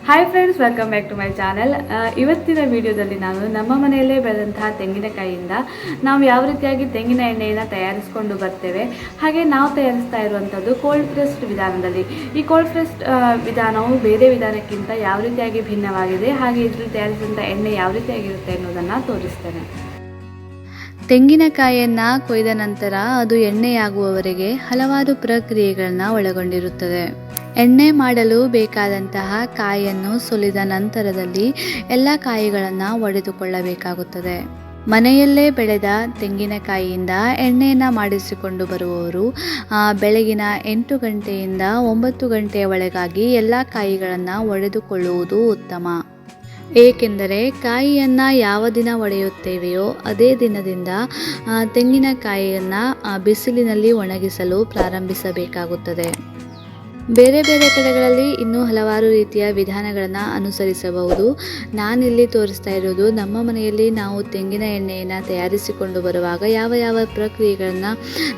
Hi friends, welcome back to my channel. ಇವತ್ತಿನ ವಿಡಿಯೋದಲ್ಲಿ ನಾನು ನಮ್ಮ ಮನೆಯಲ್ಲೇ ಬೆಳೆದಂತಹ ತೆಂಗಿನಕಾಯಿಯಿಂದ ನಾವು ಯಾವ ರೀತಿಯಾಗಿ ತೆಂಗಿನ ಎಣ್ಣೆಯನ್ನು ತಯಾರಿಸಿಕೊಂಡು ಬರ್ತೇವೆ, ಹಾಗೆ ನಾವು ತಯಾರಿಸ್ತಾ ಇರುವಂಥದ್ದು ಕೋಲ್ಡ್ ಪ್ರೆಸ್ಡ್ ವಿಧಾನದಲ್ಲಿ. ಈ ಕೋಲ್ಡ್ ಪ್ರೆಸ್ಡ್ ವಿಧಾನವು ಬೇರೆ ವಿಧಾನಕ್ಕಿಂತ ಯಾವ ರೀತಿಯಾಗಿ ಭಿನ್ನವಾಗಿದೆ, ಹಾಗೆ ಇದರಲ್ಲಿ ತಯಾರಿಸಿದಂಥ ಎಣ್ಣೆ ಯಾವ ರೀತಿಯಾಗಿರುತ್ತೆ ಅನ್ನೋದನ್ನು ತೋರಿಸ್ತೇನೆ. ತೆಂಗಿನಕಾಯಿಯನ್ನು ಕೊಯ್ದ ನಂತರ ಅದು ಎಣ್ಣೆಯಾಗುವವರೆಗೆ ಹಲವಾರು ಪ್ರಕ್ರಿಯೆಗಳನ್ನು ಒಳಗೊಂಡಿರುತ್ತದೆ. ಎಣ್ಣೆ ಮಾಡಲು ಬೇಕಾದಂತಹ ಕಾಯಿಯನ್ನು ಸುಲಿದ ನಂತರದಲ್ಲಿ ಎಲ್ಲ ಕಾಯಿಗಳನ್ನು ಒಡೆದುಕೊಳ್ಳಬೇಕಾಗುತ್ತದೆ. ಮನೆಯಲ್ಲೇ ಬೆಳೆದ ತೆಂಗಿನಕಾಯಿಯಿಂದ ಎಣ್ಣೆಯನ್ನು ಮಾಡಿಸಿಕೊಂಡು ಬರುವವರು ಬೆಳಗಿನ 8 ಗಂಟೆಯಿಂದ 9 ಗಂಟೆಯ ಒಳಗಾಗಿ ಎಲ್ಲ ಕಾಯಿಗಳನ್ನು ಒಡೆದುಕೊಳ್ಳುವುದು ಉತ್ತಮ. ಏಕೆಂದರೆ ಕಾಯಿಯನ್ನು ಯಾವ ದಿನ ಒಡೆಯುತ್ತೇವೆಯೋ ಅದೇ ದಿನದಿಂದ ತೆಂಗಿನಕಾಯಿಯನ್ನು ಬಿಸಿಲಿನಲ್ಲಿ ಒಣಗಿಸಲು ಪ್ರಾರಂಭಿಸಬೇಕಾಗುತ್ತದೆ. ಬೇರೆ ಬೇರೆ ಕಡೆಗಳಲ್ಲಿ ಇನ್ನೂ ಹಲವಾರು ರೀತಿಯ ವಿಧಾನಗಳನ್ನು ಅನುಸರಿಸಬಹುದು. ನಾನಿಲ್ಲಿ ತೋರಿಸ್ತಾ ಇರೋದು ನಮ್ಮ ಮನೆಯಲ್ಲಿ ನಾವು ತೆಂಗಿನ ಎಣ್ಣೆಯನ್ನು ತಯಾರಿಸಿಕೊಂಡು ಬರುವಾಗ ಯಾವ ಯಾವ ಪ್ರಕ್ರಿಯೆಗಳನ್ನು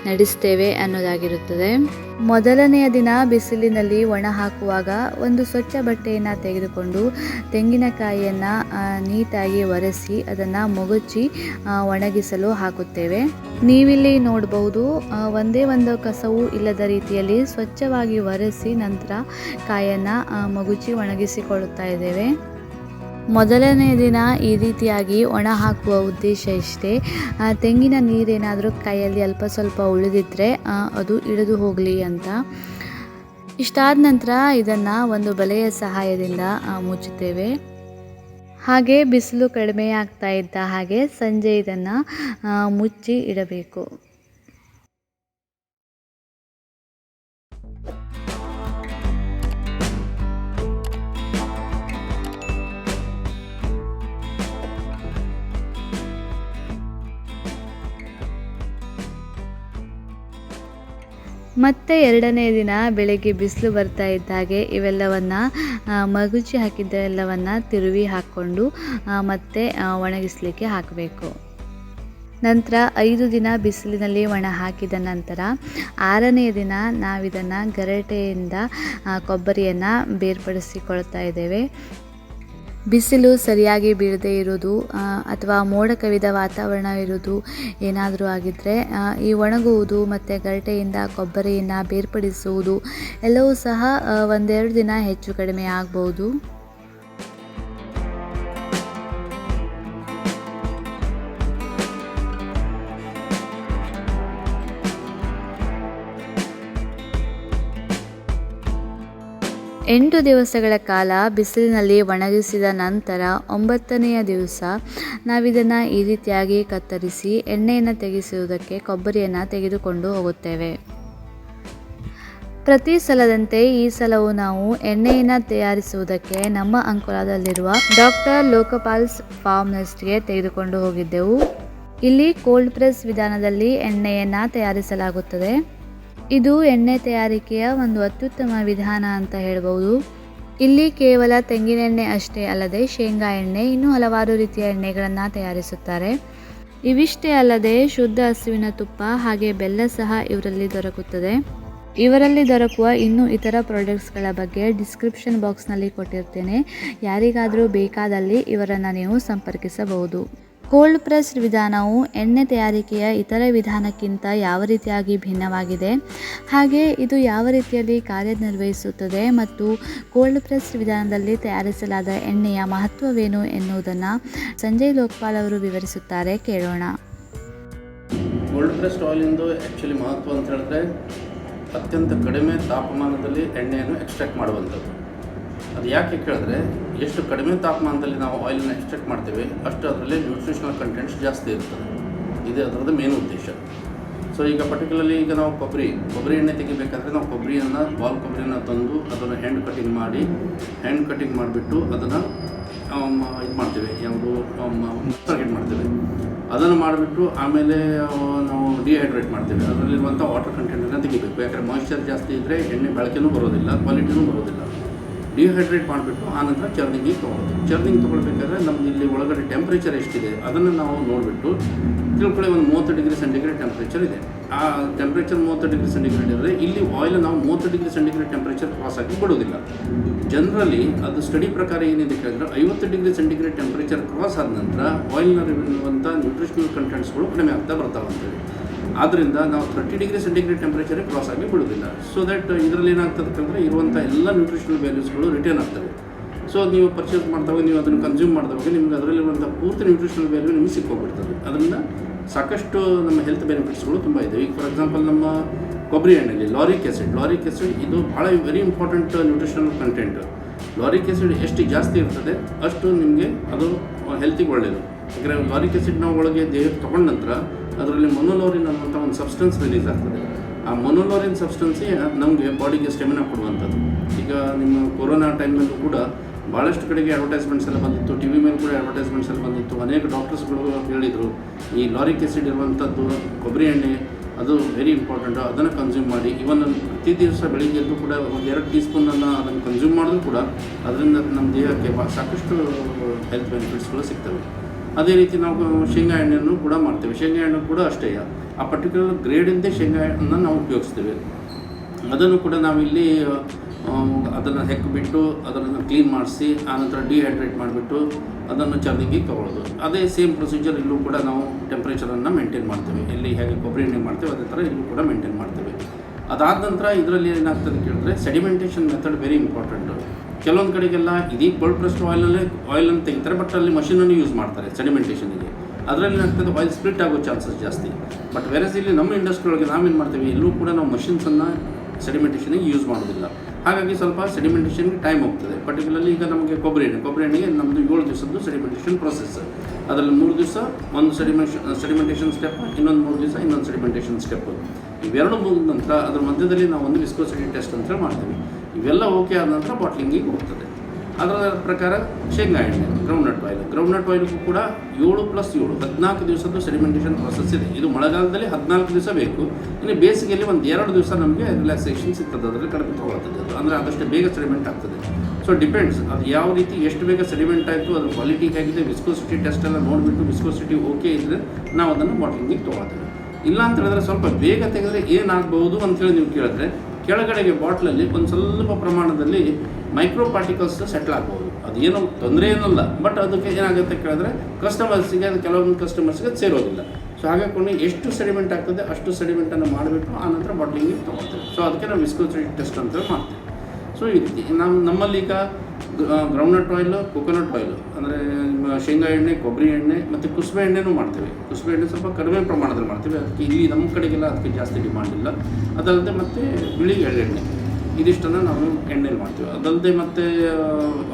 ನಡೆಸ್ತೇವೆ ಅನ್ನೋದಾಗಿರುತ್ತದೆ. ಮೊದಲನೆಯ ದಿನ ಬಿಸಿಲಿನಲ್ಲಿ ಒಣ ಹಾಕುವಾಗ ಒಂದು ಸ್ವಚ್ಛ ಬಟ್ಟೆಯನ್ನು ತೆಗೆದುಕೊಂಡು ತೆಂಗಿನಕಾಯಿಯನ್ನು ನೀಟಾಗಿ ಒರೆಸಿ ಅದನ್ನು ಮೊಗಚಿ ಒಣಗಿಸಲು ಹಾಕುತ್ತೇವೆ. ನೀವಿಲ್ಲಿ ನೋಡಬಹುದು, ಒಂದೇ ಒಂದು ಕಸವು ಇಲ್ಲದ ರೀತಿಯಲ್ಲಿ ಸ್ವಚ್ಛವಾಗಿ ಒರೆಸಿ ನಂತರ ಕಾಯನ್ನು ಮೊಗಚಿ ಒಣಗಿಸಿಕೊಳ್ಳುತ್ತಾ ಇದ್ದೇವೆ. ಮೊದಲನೇ ದಿನ ಈ ರೀತಿಯಾಗಿ ಒಣ ಹಾಕುವ ಉದ್ದೇಶ ಇಷ್ಟೇ. ತೆಂಗಿನ ನೀರೇನಾದರೂ ಕೈಯಲ್ಲಿ ಅಲ್ಪ ಸ್ವಲ್ಪ ಉಳಿದಿದ್ದರೆ ಅದು ಇಳಿದು ಹೋಗಲಿ ಅಂತ. ಇಷ್ಟಾದ ನಂತರ ಇದನ್ನು ಒಂದು ಬಲೆಯ ಸಹಾಯದಿಂದ ಮುಚ್ಚುತ್ತೇವೆ. ಹಾಗೆ ಬಿಸಿಲು ಕಡಿಮೆ ಆಗ್ತಾ ಇದ್ದ ಹಾಗೆ ಸಂಜೆ ಇದನ್ನು ಮುಚ್ಚಿ ಇಡಬೇಕು. ಮತ್ತು ಎರಡನೇ ದಿನ ಬೆಳಗ್ಗೆ ಬಿಸಿಲು ಬರ್ತಾ ಇದ್ದ ಹಾಗೆ ಇವೆಲ್ಲವನ್ನು ಮಗುಚಿ ಹಾಕಿದ್ದ ಎಲ್ಲವನ್ನು ತಿರುವಿ ಹಾಕ್ಕೊಂಡು ಮತ್ತೆ ಒಣಗಿಸಲಿಕ್ಕೆ ಹಾಕಬೇಕು. ನಂತರ 5 ದಿನ ಬಿಸಿಲಿನಲ್ಲಿ ಒಣ ಹಾಕಿದ ನಂತರ 6ನೆಯ ದಿನ ನಾವಿದನ್ನು ಗರಿಟೆಯಿಂದ ಕೊಬ್ಬರಿಯನ್ನು ಬೇರ್ಪಡಿಸಿಕೊಳ್ತಾ ಇದ್ದೇವೆ. ಬಿಸಿಲು ಸರಿಯಾಗಿ ಬೀಳದೇ ಇರೋದು ಅಥವಾ ಮೋಡ ಕವಿದ ವಾತಾವರಣ ಇರೋದು ಏನಾದರೂ ಆಗಿದ್ದರೆ ಈ ಒಣಗುವುದು ಮತ್ತು ಗರಿಟೆಯಿಂದ ಕೊಬ್ಬರಿಯನ್ನು ಬೇರ್ಪಡಿಸುವುದು ಎಲ್ಲವೂ ಸಹ 1-2 ದಿನ ಹೆಚ್ಚು ಕಡಿಮೆ ಆಗ್ಬೋದು. ಎಂಟು ದಿವಸಗಳ ಕಾಲ ಬಿಸಿಲಿನಲ್ಲಿ ಒಣಗಿಸಿದ ನಂತರ 9ನೆಯ ದಿವಸ ನಾವಿದನ್ನು ಈ ರೀತಿಯಾಗಿ ಕತ್ತರಿಸಿ ಎಣ್ಣೆಯನ್ನು ತೆಗೆಸುವುದಕ್ಕೆ ಕೊಬ್ಬರಿಯನ್ನು ತೆಗೆದುಕೊಂಡು ಹೋಗುತ್ತೇವೆ. ಪ್ರತಿ ಸಲದಂತೆ ಈ ಸಲವೂ ನಾವು ಎಣ್ಣೆಯನ್ನು ತಯಾರಿಸುವುದಕ್ಕೆ ನಮ್ಮ ಅಂಕೋಲಾದಲ್ಲಿರುವ ಡಾಕ್ಟರ್ ಲೋಕಪಾಲ್ಸ್ ಫಾರ್ಮ್ಸ್ಗೆ ತೆಗೆದುಕೊಂಡು ಹೋಗಿದ್ದೆವು. ಇಲ್ಲಿ ಕೋಲ್ಡ್ ಪ್ರೆಸ್ ವಿಧಾನದಲ್ಲಿ ಎಣ್ಣೆಯನ್ನು ತಯಾರಿಸಲಾಗುತ್ತದೆ. ಇದು ಎಣ್ಣೆ ತಯಾರಿಕೆಯ ಒಂದು ಅತ್ಯುತ್ತಮ ವಿಧಾನ ಅಂತ ಹೇಳ್ಬೋದು. ಇಲ್ಲಿ ಕೇವಲ ತೆಂಗಿನೆಣ್ಣೆ ಅಷ್ಟೇ ಅಲ್ಲದೆ ಶೇಂಗಾ ಎಣ್ಣೆ, ಇನ್ನೂ ಹಲವಾರು ರೀತಿಯ ಎಣ್ಣೆಗಳನ್ನು ತಯಾರಿಸುತ್ತಾರೆ. ಇವಿಷ್ಟೇ ಅಲ್ಲದೆ ಶುದ್ಧ ಹಸುವಿನ ತುಪ್ಪ ಹಾಗೆ ಬೆಲ್ಲ ಸಹ ಇವರಲ್ಲಿ ದೊರಕುತ್ತದೆ. ಇವರಲ್ಲಿ ದೊರಕುವ ಇನ್ನೂ ಇತರ ಪ್ರಾಡಕ್ಟ್ಸ್ಗಳ ಬಗ್ಗೆ ಡಿಸ್ಕ್ರಿಪ್ಷನ್ ಬಾಕ್ಸ್ನಲ್ಲಿ ಕೊಟ್ಟಿರ್ತೇನೆ. ಯಾರಿಗಾದರೂ ಬೇಕಾದಲ್ಲಿ ಇವರನ್ನು ನೀವು ಸಂಪರ್ಕಿಸಬಹುದು. ಕೋಲ್ಡ್ ಪ್ರೆಸ್ಡ್ ವಿಧಾನವು ಎಣ್ಣೆ ತಯಾರಿಕೆಯ ಇತರ ವಿಧಾನಕ್ಕಿಂತ ಯಾವ ರೀತಿಯಾಗಿ ಭಿನ್ನವಾಗಿದೆ, ಹಾಗೆ ಇದು ಯಾವ ರೀತಿಯಲ್ಲಿ ಕಾರ್ಯನಿರ್ವಹಿಸುತ್ತದೆ ಮತ್ತು ಕೋಲ್ಡ್ ಪ್ರೆಸ್ಡ್ ವಿಧಾನದಲ್ಲಿ ತಯಾರಿಸಲಾದ ಎಣ್ಣೆಯ ಮಹತ್ವವೇನು ಎನ್ನುವುದನ್ನು ಸಂಜಯ್ ಲೋಕಪಾಲ್ ಅವರು ವಿವರಿಸುತ್ತಾರೆ. ಕೇಳೋಣ. ಕೋಲ್ಡ್ ಪ್ರೆಸ್ಡ್ ಆಯಿಲಿಂದು ಆ್ಯಕ್ಚುಲಿ ಮಹತ್ವ ಅಂತ ಹೇಳಿದ್ರೆ ಅತ್ಯಂತ ಕಡಿಮೆ ತಾಪಮಾನದಲ್ಲಿ ಎಣ್ಣೆಯನ್ನು ಎಕ್ಸ್ಟ್ರಾಕ್ಟ್ ಮಾಡುವಂಥದ್ದು. ಅದು ಯಾಕೆ ಕೇಳಿದ್ರೆ, ಎಷ್ಟು ಕಡಿಮೆ ತಾಪಮಾನದಲ್ಲಿ ನಾವು ಆಯಿಲನ್ನು ಎಕ್ಸ್ಟ್ರಾಕ್ಟ್ ಮಾಡ್ತೇವೆ ಅಷ್ಟು ಅದರಲ್ಲಿ ನ್ಯೂಟ್ರಿಷನಲ್ ಕಂಟೆಂಟ್ಸ್ ಜಾಸ್ತಿ ಇರ್ತದೆ. ಇದೇ ಅದರದ್ದು ಮೇನ್ ಉದ್ದೇಶ. ಸೊ ಈಗ ಪರ್ಟಿಕ್ಯುಲರ್ಲಿ ಈಗ ನಾವು ಕೊಬ್ಬರಿ ಎಣ್ಣೆ ತೆಗಿಬೇಕಾದ್ರೆ ನಾವು ಬಾಲ್ ಕೊಬ್ಬರಿಯನ್ನು ತಂದು ಅದನ್ನು ಹ್ಯಾಂಡ್ ಕಟಿಂಗ್ ಮಾಡಿಬಿಟ್ಟು ಅದನ್ನು ಇದು ಮಾಡ್ತೇವೆ, ಯಾವುದು ಟಾರ್ಗೆಟ್ ಮಾಡ್ತೇವೆ. ಅದನ್ನು ಮಾಡಿಬಿಟ್ಟು ಆಮೇಲೆ ನಾವು ಡಿಹೈಡ್ರೇಟ್ ಮಾಡ್ತೇವೆ. ಅದರಲ್ಲಿರುವಂಥ ವಾಟರ್ ಕಂಟೆಂಟನ್ನು ತೆಗಿಬೇಕು. ಯಾಕಂದರೆ ಮಾಯಿಶ್ಚರ್ ಜಾಸ್ತಿ ಇದ್ದರೆ ಎಣ್ಣೆ ಬಳಕೆನೂ ಬರೋದಿಲ್ಲ, ಕ್ವಾಲಿಟಿನೂ ಬರೋದಿಲ್ಲ. ಡಿಹೈಡ್ರೇಟ್ ಮಾಡಿಬಿಟ್ಟು ಆನಂತರ ಚರ್ನಿಂಗಿಗೆ ತೊಗೊಳ್ಬೇಕಾದ್ರೆ ನಮ್ದು ಇಲ್ಲಿ ಒಳಗಡೆ ಟೆಂಪ್ರೇಚರ್ ಎಷ್ಟಿದೆ ಅದನ್ನು ನಾವು ನೋಡಿಬಿಟ್ಟು ತಿಳ್ಕೊಳ್ಳಿ. ಒಂದು 30 ಡಿಗ್ರಿ ಸೆಂಟಿಗ್ರೇಡ್ ಟೆಂಪ್ರೇಚರ್ ಇದೆ. ಆ ಟೆಂಪ್ರೇಚರ್ 30 ಡಿಗ್ರಿ ಸೆಂಟಿಗ್ರೇಡ್ ಇದ್ದರೆ ಇಲ್ಲಿ ಆಯಿಲ್ ನಾವು 30 ಡಿಗ್ರಿ ಸೆಂಟಿಗ್ರೇಡ್ ಟೆಂಪ್ರೇಚರ್ ಕ್ರಾಸ್ ಆಗಿ ಬಿಡೋದಿಲ್ಲ. ಜನರಲಿ ಅದು ಸ್ಟಡಿ ಪ್ರಕಾರ ಏನಿದೆ ಕೇಳಿದ್ರೆ 50 ಡಿಗ್ರಿ ಸೆಂಟಿಗ್ರೇಡ್ ಟೆಂಪ್ರೇಚರ್ ಕ್ರಾಸ್ ಆದ ನಂತರ ಆಯಿಲ್ನಲ್ಲಿರುವಂಥ ನ್ಯೂಟ್ರಿಷನಲ್ ಕಂಟೆಂಟ್ಸ್ಗಳು ಕಡಿಮೆ ಆಗ್ತಾ ಬರ್ತಾವಂತೇಳಿ. ಆದ್ದರಿಂದ ನಾವು 30 ಡಿಗ್ರಿ ಸೆಂಟಿಗ್ರೇಡ್ ಟೆಂಪ್ರೇಚರ್ ಕ್ರಾಸ್ ಆಗಿ ಬಿಡೋದಿಲ್ಲ. ಸೊ ದಟ್ ಇದರಲ್ಲಿ ಏನಾಗ್ತದೆ ಅಂದರೆ ಇರುವಂಥ ಎಲ್ಲ ನ್ಯೂಟ್ರಿಷನಲ್ ವ್ಯಾಲ್ಯೂಸ್ಗಳು ರಿಟರ್ನ್ ಆಗ್ತವೆ. ಸೊ ನೀವು ಪರ್ಚೇಸ್ ಮಾಡ್ತಾವಾಗ ನೀವು ಅದನ್ನು ಕನ್ಸ್ಯೂಮ್ ಮಾಡಿದವಾಗ ನಿಮ್ಗೆ ಅದರಲ್ಲಿರುವಂಥ ಪೂರ್ತಿ ನ್ಯೂಟ್ರಿಷನಲ್ ವ್ಯಾಲ್ಯೂ ನಿಮಗೆ ಸಿಕ್ಕೋಗ್ಬಿಡ್ತದೆ. ಅದರಿಂದ ಸಾಕಷ್ಟು ನಮ್ಮ ಹೆಲ್ತ್ ಬೆನಿಫಿಟ್ಸ್ಗಳು ತುಂಬ ಇದೆ. ಈಗ ಫಾರ್ ಎಕ್ಸಾಂಪಲ್ ನಮ್ಮ ಕೊಬ್ಬರಿ ಎಣ್ಣೆಯಲ್ಲಿ ಲಾರಿಕ್ ಆ್ಯಸಿಡ್ ಇದು ಭಾಳ very important nutritional content. Lauric acid ಎಷ್ಟು ಜಾಸ್ತಿ ಇರ್ತದೆ ಅಷ್ಟು ನಿಮಗೆ ಅದು ಹೆಲ್ತಿಗೆ ಒಳ್ಳೆಯದು. ಯಾಕಂದರೆ ಲಾರಿಕ್ ಆ್ಯಸಿಡ್ ನಾವು ಒಳಗೆ ದೇಹಕ್ಕೆ ತೊಗೊಂಡ ನಂತರ ಅದರಲ್ಲಿ ಮೊನೋಲೋರಿನ್ ಅನ್ನುವಂಥ ಒಂದು ಸಬ್ಸ್ಟೆನ್ಸ್ ರಿಲೀಸ್ ಆಗ್ತದೆ. ಆ ಮೊನೋಲೋರಿನ್ ಸಬ್ಸ್ಟೆನ್ಸೇ ನಮಗೆ ಬಾಡಿಗೆ ಸ್ಟೆಮಿನಾ ಕೊಡುವಂಥದ್ದು. ಈಗ ನಿಮ್ಮ ಕೊರೋನಾ ಟೈಮ್ನಲ್ಲೂ ಕೂಡ ಭಾಳಷ್ಟು ಕಡೆಗೆ ಅಡ್ವರ್ಟೈಸ್ಮೆಂಟ್ಸ್ ಎಲ್ಲ ಬಂದಿತ್ತು, ಟಿ ವಿ ಮೇಲೆ ಕೂಡ ಅಡ್ವರ್ಟೈಸ್ಮೆಂಟ್ಸ್ ಎಲ್ಲ ಬಂದಿತ್ತು. ಅನೇಕ ಡಾಕ್ಟರ್ಸ್ಗಳು ಹೇಳಿದರು ಈ ಲಾರಿಕ್ ಆ್ಯಸಿಡ್ ಇರುವಂಥದ್ದು ಕೊಬ್ಬರಿ ಎಣ್ಣೆ ಅದು ವೆರಿ ಇಂಪಾರ್ಟೆಂಟು, ಅದನ್ನು ಕನ್ಸ್ಯೂಮ್ ಮಾಡಿ. ಇವನ್ ಪ್ರತಿ ದಿವಸ ಬೆಳಿಗ್ಗೆ ಎದ್ದು ಕೂಡ ಒಂದು 2 ಟೀ ಸ್ಪೂನನ್ನು ಅದನ್ನು ಕನ್ಸ್ಯೂಮ್ ಮಾಡಿದ್ರು ಕೂಡ ಅದರಿಂದ ನಮ್ಮ ದೇಹಕ್ಕೆ ಸಾಕಷ್ಟು ಹೆಲ್ತ್ ಬೆನಿಫಿಟ್ಸ್ಗಳು ಸಿಗ್ತವೆ. ಅದೇ ರೀತಿ ನಾವು ಶೇಂಗಾ ಎಣ್ಣೆಯನ್ನು ಕೂಡ ಮಾಡ್ತೇವೆ. ಶೇಂಗಾ ಎಣ್ಣೆ ಕೂಡ ಅಷ್ಟೇ ಆ ಪರ್ಟಿಕ್ಯುಲರ್ ಗ್ರೇಡಿಂದ ಶೇಂಗಾ ಎಣ್ಣೆಯನ್ನು ನಾವು ಉಪಯೋಗಿಸ್ತೇವೆ. ಅದನ್ನು ಕೂಡ ನಾವಿಲ್ಲಿ ಅದನ್ನು ಹೆಕ್ಕಿಬಿಟ್ಟು ಅದನ್ನು ಕ್ಲೀನ್ ಮಾಡಿಸಿ ಆನಂತರ ಡಿಹೈಡ್ರೇಟ್ ಮಾಡಿಬಿಟ್ಟು ಅದನ್ನು ಚರ್ನಿಗೆ ತೊಗೊಳ್ಳೋದು. ಅದೇ ಸೇಮ್ ಪ್ರೊಸೀಜರ್ ಇಲ್ಲೂ ಕೂಡ ನಾವು ಟೆಂಪ್ರೇಚರನ್ನು ಮೇಂಟೈನ್ ಮಾಡ್ತೇವೆ. ಇಲ್ಲಿ ಹೇಗೆ ಕೊಬ್ಬರಿ ಎಣ್ಣೆ ಮಾಡ್ತೇವೆ ಅದೇ ಥರ ಇಲ್ಲೂ ಕೂಡ ಮೇಂಟೈನ್ ಮಾಡ್ತೇವೆ. ಅದಾದ ನಂತರ ಇದರಲ್ಲಿ ಏನಾಗ್ತದೆ ಕೇಳಿದ್ರೆ ಸೆಡಿಮೆಂಟೇಷನ್ ಮೆಥಡ್ ವೆರಿ ಇಂಪಾರ್ಟೆಂಟು. ಕೆಲವೊಂದು ಕಡೆಗೆಲ್ಲ ಇದೀಗ ಕೋಲ್ಡ್ ಪ್ರೆಸ್ಡ್ ಆಯಿಲನ್ನು ತೆಗಿತಾರೆ, ಬಟ್ ಅಲ್ಲಿ ಮಷೀನನ್ನು ಯೂಸ್ ಮಾಡ್ತಾರೆ ಸೆಡಿಮೆಂಟೇಷನ್ಗೆ. ಅದರಲ್ಲಿ ಏನಾಗ್ತದೆ ಆಯಿಲ್ ಸ್ಪ್ಲಿಟ್ ಆಗೋ ಚಾನ್ಸಸ್ ಜಾಸ್ತಿ. ಬಟ್ ವೆರಸ್ ಇಲ್ಲಿ ನಮ್ಮ ಇಂಡಸ್ಟ್ರಿ ಒಳಗೆ ನಾವೇನು ಮಾಡ್ತೀವಿ, ಎಲ್ಲೂ ಕೂಡ ನಾವು ಮಷಿನ್ಸನ್ನು ಸೆಡಿಮೆಂಟೇಷನ್ಗೆ ಯೂಸ್ ಮಾಡೋದಿಲ್ಲ. ಹಾಗಾಗಿ ಸ್ವಲ್ಪ ಸೆಡಿಮೆಂಟೇಷನ್ಗೆ ಟೈಮ್ ಹೋಗ್ತದೆ. ಪರ್ಟಿಕ್ಯುಲರ್ಲಿ ಈಗ ನಮಗೆ ಕೊಬ್ಬರಿ ಎಣ್ಣೆಗೆ ನಮ್ಮದು 7 ದಿವಸದ್ದು ಸೆಡಿಮೆಂಟೇಷನ್ ಪ್ರೊಸೆಸ್. ಅದರಲ್ಲಿ 3 ದಿವಸ ಒಂದು ಸೆಡಿಮೆಂಟೇಷನ್ ಸ್ಟೆಪ್, ಇನ್ನೊಂದು 3 ದಿವಸ ಇನ್ನೊಂದು ಸೆಡಿಮೆಂಟೇಷನ್ ಸ್ಟೆಪ್. ಇವೆರಡು ಮುಗಿದ ನಂತರ ಅದರ ಮಧ್ಯದಲ್ಲಿ ನಾವು ಒಂದು ವಿಸ್ಕೋಸಿಟಿ ಟೆಸ್ಟ್ ಅಂತ ಮಾಡ್ತೀವಿ. ಇವೆಲ್ಲ ಓಕೆ ಆದ ನಂತರ ಬಾಟ್ಲಿಂಗಿಗೆ ಹೋಗ್ತದೆ. ಅದರ ಪ್ರಕಾರ ಶೇಂಗಾ ಎಣ್ಣೆ, ಗ್ರೌಂಡ್ನಟ್ ಆಯಿಲ್ಗೂ ಕೂಡ 7+7 14 ದಿವಸದ್ದು ಸೆಡಿಮೆಂಟೇಷನ್ ಪ್ರೊಸೆಸ್ ಇದೆ. ಇದು ಮಳೆಗಾಲದಲ್ಲಿ 14 ದಿವಸ ಬೇಕು. ಇನ್ನು ಬೇಸಿಗೆಯಲ್ಲಿ 1-2 ದಿವಸ ನಮಗೆ ರಿಲ್ಯಾಕ್ಸೇಷನ್ ಸಿಗ್ತದೆ, ಅದರಲ್ಲಿ ಕಡಿಮೆ ತೊಗೊಳ್ತದೆ. ಅದು ಅಂದರೆ ಆದಷ್ಟು ಬೇಗ ಸೆಡಿಮೆಂಟ್ ಆಗ್ತದೆ. ಸೊ ಡಿಪೆಂಡ್ಸ್ ಅದು ಯಾವ ರೀತಿ ಎಷ್ಟು ಬೇಗ ಸೆಡಿಮೆಂಟ್ ಆಯಿತು, ಅದ್ರ ಕ್ವಾಲಿಟಿ ಹೇಗಿದೆ, ವಿಸ್ಕೋಸಿಟಿ ಟೆಸ್ಟ್ ಎಲ್ಲ ನೋಡಿಬಿಟ್ಟು ವಿಸ್ಕೋಸಿಟಿ ಓಕೆ ಇದ್ದರೆ ನಾವು ಅದನ್ನು ಬಾಟ್ಲಿಂಗಿಗೆ ತೊಗೊಳ್ತೇವೆ. ಇಲ್ಲ ಅಂತ ಹೇಳಿದ್ರೆ ಸ್ವಲ್ಪ ಬೇಗ ತೆಗೆದರೆ ಏನಾಗ್ಬೋದು ಅಂಥೇಳಿ ನೀವು ಕೇಳಿದ್ರೆ ಕೆಳಗಡೆಗೆ ಬಾಟ್ಲಲ್ಲಿ ಒಂದು ಸ್ವಲ್ಪ ಪ್ರಮಾಣದಲ್ಲಿ ಮೈಕ್ರೋ ಪಾರ್ಟಿಕಲ್ಸ್ ಸೆಟ್ಲ್ ಆಗ್ಬೋದು. ಅದೇನೋ ತೊಂದರೆ ಏನಲ್ಲ, ಬಟ್ ಅದಕ್ಕೆ ಏನಾಗುತ್ತೆ ಕೇಳಿದ್ರೆ ಕಸ್ಟಮರ್ಸಿಗೆ ಅದು ಕೆಲವೊಂದು ಕಸ್ಟಮರ್ಸ್ಗೆ ಸೇರೋದಿಲ್ಲ. ಸೊ ಹಾಗಾಗಿ ಎಷ್ಟು ಸೆಡಿಮೆಂಟ್ ಆಗ್ತದೆ ಅಷ್ಟು ಸೆಡಿಮೆಂಟನ್ನು ಮಾಡಿಬಿಟ್ಟು ಆನಂತರ ಬಾಟ್ಲಿಂಗಿಗೆ ತೊಗೊಳ್ತೇವೆ. ಸೊ ಅದಕ್ಕೆ ನಾವು ವಿಸ್ಕೋಸಿಟಿ ಟೆಸ್ಟ್ ಅಂತ ಮಾಡ್ತೇವೆ. ಸೊ ಈ ರೀತಿ ನಮ್ಮಲ್ಲಿ ಈಗ ಗ್ರೌಂಡ್ನಟ್ ಆಯಿಲ್, ಕೊಕೊನಟ್ ಆಯಿಲ್ ಅಂದರೆ ಶೇಂಗಾ ಎಣ್ಣೆ, ಕೊಬ್ಬರಿ ಎಣ್ಣೆ ಮತ್ತು ಕುಸುಬೆ ಎಣ್ಣೆನೂ ಮಾಡ್ತೇವೆ. ಕುಸುಬೆ ಎಣ್ಣೆ ಸ್ವಲ್ಪ ಕಡಿಮೆ ಪ್ರಮಾಣದಲ್ಲಿ ಮಾಡ್ತೇವೆ. ಅದಕ್ಕೆ ಇಲ್ಲಿ ನಮ್ಮ ಕಡೆಗೆಲ್ಲ ಅದಕ್ಕೆ ಜಾಸ್ತಿ ಡಿಮಾಂಡ್ ಇಲ್ಲ. ಅದಲ್ಲದೆ ಮತ್ತು ಬಿಳಿ ಎಳ್ಳೆಣ್ಣೆ ಇದಿಷ್ಟನ್ನು ನಾವು ಎಣ್ಣೆಲಿ ಮಾಡ್ತೀವಿ. ಅದಲ್ಲದೆ ಮತ್ತು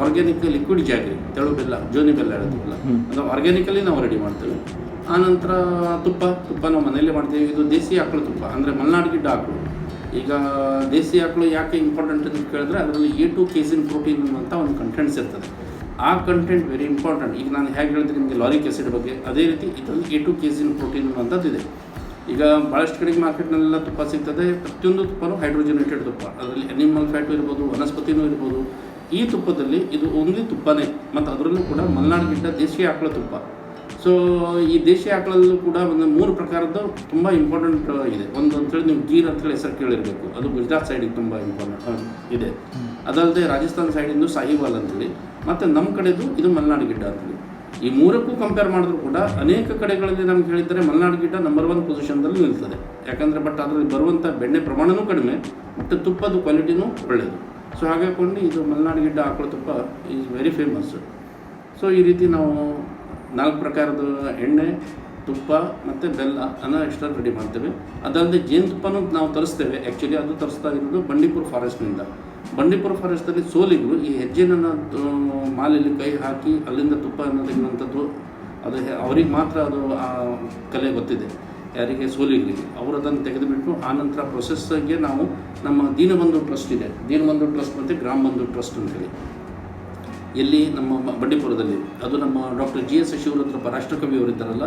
ಆರ್ಗ್ಯಾನಿಕ್ ಲಿಕ್ವಿಡ್ ಜಾಗರಿ, ತೆಳು ಬೆಲ್ಲ, ಜೋನಿ ಬೆಲ್ಲ ಹೇಳೋದಿಲ್ಲ, ಅದು ಆರ್ಗ್ಯಾನಿಕಲ್ಲಿ ನಾವು ರೆಡಿ ಮಾಡ್ತೇವೆ. ಆನಂತರ ತುಪ್ಪ ನಾವು ಮನೆಯಲ್ಲೇ ಮಾಡ್ತೀವಿ. ಇದು ದೇಸಿ ಆಕಳು ತುಪ್ಪ ಅಂದರೆ ಮಲೆನಾಡು ಗಿಡ್ಡ ಆಕಳು. ಈಗ ದೇಸಿ ಆಕಳು ಯಾಕೆ ಇಂಪಾರ್ಟೆಂಟ್ ಅಂತ ಕೇಳಿದ್ರೆ ಅದರಲ್ಲಿ A2 ಕೇಸಿನ್ ಪ್ರೋಟೀನ್ ಅಂತ ಒಂದು ಕಂಟೆಂಟ್ಸ್ ಇರ್ತದೆ. ಆ ಕಂಟೆಂಟ್ ವೆರಿ ಇಂಪಾರ್ಟೆಂಟ್. ಈಗ ನಾನು ಹೇಗೆ ಹೇಳಿದ್ರೆ ನಿಮಗೆ ಲಾರಿಕ್ ಆ್ಯಸಿಡ್ ಬಗ್ಗೆ, ಅದೇ ರೀತಿ ಇದರಲ್ಲಿ A2 ಕೇಸಿನ್ ಪ್ರೋಟೀನ್ ಅನ್ನುವಂಥದ್ದಿದೆ. ಈಗ ಭಾಳಷ್ಟು ಕಡೆಗೆ ಮಾರ್ಕೆಟ್ನಲ್ಲೆಲ್ಲ ತುಪ್ಪ ಸಿಗ್ತದೆ. ಪ್ರತಿಯೊಂದು ತುಪ್ಪನೂ ಹೈಡ್ರೋಜನೇಟೆಡ್ ತುಪ್ಪ, ಅದರಲ್ಲಿ ಅನಿಮಲ್ ಫ್ಯಾಟು ಇರ್ಬೋದು, ವನಸ್ಪತಿನೂ ಇರ್ಬೋದು. ಈ ತುಪ್ಪದಲ್ಲಿ ಇದು ಓನ್ಲಿ ತುಪ್ಪನೇ, ಮತ್ತು ಅದರಲ್ಲೂ ಕೂಡ ಮಲೆನಾಡು ಗಿಡ್ಡ ದೇಶಿ ಆಕಳ ತುಪ್ಪ. ಸೊ ಈ ದೇಶಿ ಆಕಳಲ್ಲೂ ಕೂಡ ಒಂದು 3 ಪ್ರಕಾರದ್ದು ತುಂಬ ಇಂಪಾರ್ಟೆಂಟ್ ಇದೆ. ಒಂದು ಅಂಥೇಳಿ ನೀವು ಗೀರ್ ಅಂಥೇಳಿ ಹೆಸರು ಕೇಳಿರಬೇಕು, ಅದು ಗುಜರಾತ್ ಸೈಡಿಗೆ ತುಂಬ ಇಂಪಾರ್ಟೆಂಟ್ ಇದೆ. ಅದಲ್ಲದೆ ರಾಜಸ್ಥಾನ ಸೈಡಿಂದು ಸಾಹಿವಾಲ್ ಅಂತೇಳಿ, ಮತ್ತು ನಮ್ಮ ಕಡೆದು ಇದು ಮಲೆನಾಡು ಗಿಡ್ಡ ಅಂತೇಳಿ. ಈ 3ಕ್ಕೂ ಕಂಪೇರ್ ಮಾಡಿದ್ರು ಕೂಡ ಅನೇಕ ಕಡೆಗಳಲ್ಲಿ ನಮ್ಗೆ ಹೇಳಿದರೆ ಮಲೆನಾಡು ಗಿಡ್ಡ ನಂಬರ್ 1 ಪೊಸಿಷನ್ದಲ್ಲಿ ನಿಲ್ತದೆ. ಯಾಕಂದರೆ ಬಟ್ ಅದರಲ್ಲಿ ಬರುವಂಥ ಬೆಣ್ಣೆ ಪ್ರಮಾಣವೂ ಕಡಿಮೆ ಮತ್ತು ತುಪ್ಪದ ಕ್ವಾಲಿಟಿನೂ ಒಳ್ಳೆಯದು. ಸೊ ಹಾಗಾಗಿ ಇದು ಮಲೆನಾಡು ಗಿಡ್ಡ ಆಕಳ ತುಪ್ಪ ಈಸ್ ವೆರಿ ಫೇಮಸ್. ಸೊ ಈ ರೀತಿ ನಾವು 4 ಪ್ರಕಾರದ ಎಣ್ಣೆ, ತುಪ್ಪ ಮತ್ತು ಬೆಲ್ಲ ಅನ್ನೋ ಎಕ್ಸ್ಟ್ರಾ ರೆಡಿ ಮಾಡ್ತೇವೆ. ಅದಲ್ಲದೆ ಜೇನುತುಪ್ಪನೂ ನಾವು ತರಿಸ್ತೇವೆ. ಆ್ಯಕ್ಚುಲಿ ಅದು ತರಿಸ್ತಾ ಇರೋದು ಬಂಡೀಪುರ ಫಾರೆಸ್ಟ್ನಿಂದ. ಬಂಡೀಪುರ ಫಾರೆಸ್ಟಲ್ಲಿ ಸೋಲಿಗಳು ಈ ಹೆಜ್ಜೆನ ಮಾಲೆಯಲ್ಲಿ ಕೈ ಹಾಕಿ ಅಲ್ಲಿಂದ ತುಪ್ಪ ತೆಗೆಯುವಂಥದ್ದು, ಅದು ಅವ್ರಿಗೆ ಮಾತ್ರ ಅದು ಆ ಕಲೆ ಗೊತ್ತಿದೆ. ಯಾರಿಗೆ ಸೋಲಿಗಳಿಗೆ ಅವರು ಅದನ್ನು ತೆಗೆದುಬಿಟ್ಟು ಆನಂತರ ಪ್ರೊಸೆಸ್ಗೆ ನಾವು ನಮ್ಮ ದೀನಬಂಧು ಟ್ರಸ್ಟ್ ಇದೆ, ದೀನಬಂಧು ಟ್ರಸ್ಟ್ ಮತ್ತು ಗ್ರಾಮ ಬಂಧು ಟ್ರಸ್ಟ್ ಅಂತೇಳಿ ಎಲ್ಲಿ ನಮ್ಮ ಬಂಡೀಪುರದಲ್ಲಿ, ಅದು ನಮ್ಮ ಡಾಕ್ಟರ್ GS ಶಿವರುದ್ರಪ್ಪ ರಾಷ್ಟ್ರಕವಿ ಅವರಿದ್ದಾರಲ್ಲ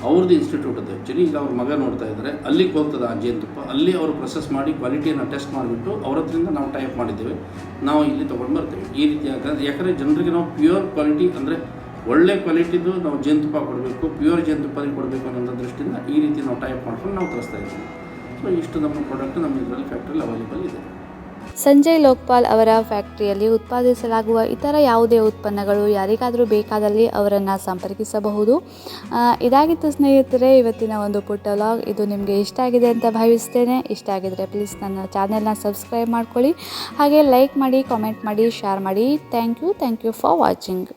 ಅವ್ರದ್ದು ಇನ್ಸ್ಟಿಟ್ಯೂಟ್ ಅದು. ಆ್ಯಕ್ಚುಲಿ ಈಗ ಅವ್ರ ಮಗ ನೋಡ್ತಾ ಇದ್ದಾರೆ, ಅಲ್ಲಿಗೆ ಹೋಗ್ತದೆ ಆ ಜೇನುತುಪ್ಪ. ಅಲ್ಲಿ ಅವರು ಪ್ರೊಸೆಸ್ ಮಾಡಿ ಕ್ವಾಲಿಟಿಯನ್ನು ಟೆಸ್ಟ್ ಮಾಡಿಬಿಟ್ಟು ಅವ್ರ ಹತ್ರದಿಂದ ನಾವು ಟೈಪ್ ಮಾಡಿದ್ದೇವೆ, ನಾವು ಇಲ್ಲಿ ತೊಗೊಂಡು ಬರ್ತೇವೆ. ಈ ರೀತಿ ಯಾಕಂದರೆ ಜನರಿಗೆ ನಾವು ಪ್ಯೂರ್ ಕ್ವಾಲಿಟಿ ಅಂದರೆ ಒಳ್ಳೆ ಕ್ವಾಲಿಟಿದು ನಾವು ಜೇನುತುಪ್ಪ ಕೊಡಬೇಕು, ಪ್ಯೂರ್ ಜೇನುತುಪ್ಪ ಕೊಡಬೇಕು ಅನ್ನೋ ದೃಷ್ಟಿಯಿಂದ ಈ ರೀತಿ ನಾವು ಟೈಪ್ ಮಾಡ್ಕೊಂಡು ನಾವು ತರಿಸ್ತಾ ಇದ್ದೀವಿ. ಸೊ ಇಷ್ಟು ನಮ್ಮ ಪ್ರಾಡಕ್ಟ್ ನಮ್ಮ ಇದರಲ್ಲಿ ಫ್ಯಾಕ್ಟ್ರಿಯಲ್ಲಿ ಅವೈಲೇಬಲ್ ಇದೆ. ಸಂಜಯ್ ಲೋಕಪಾಲ್ ಅವರ ಫ್ಯಾಕ್ಟರಿಯಲ್ಲಿ ಉತ್ಪಾದಿಸಲಾಗುವ ಇತರ ಯಾವುದೇ ಉತ್ಪನ್ನಗಳು ಯಾರಿಗಾದರೂ ಬೇಕಾದಲ್ಲಿ ಅವರನ್ನು ಸಂಪರ್ಕಿಸಬಹುದು. ಇದಾಗಿತ್ತು ಸ್ನೇಹಿತರೆ ಇವತ್ತಿನ ಒಂದು ಪುಟ್ಟ ವ್ಲಾಗ್. ಇದು ನಿಮಗೆ ಇಷ್ಟ ಆಗಿದೆ ಅಂತ ಭಾವಿಸ್ತೇನೆ. ಇಷ್ಟ ಆಗಿದರೆ ಪ್ಲೀಸ್ ನನ್ನ ಚಾನೆಲ್ನ ಸಬ್ಸ್ಕ್ರೈಬ್ ಮಾಡ್ಕೊಳ್ಳಿ, ಹಾಗೆ ಲೈಕ್ ಮಾಡಿ, ಕಾಮೆಂಟ್ ಮಾಡಿ, ಶೇರ್ ಮಾಡಿ. Thank you for watching.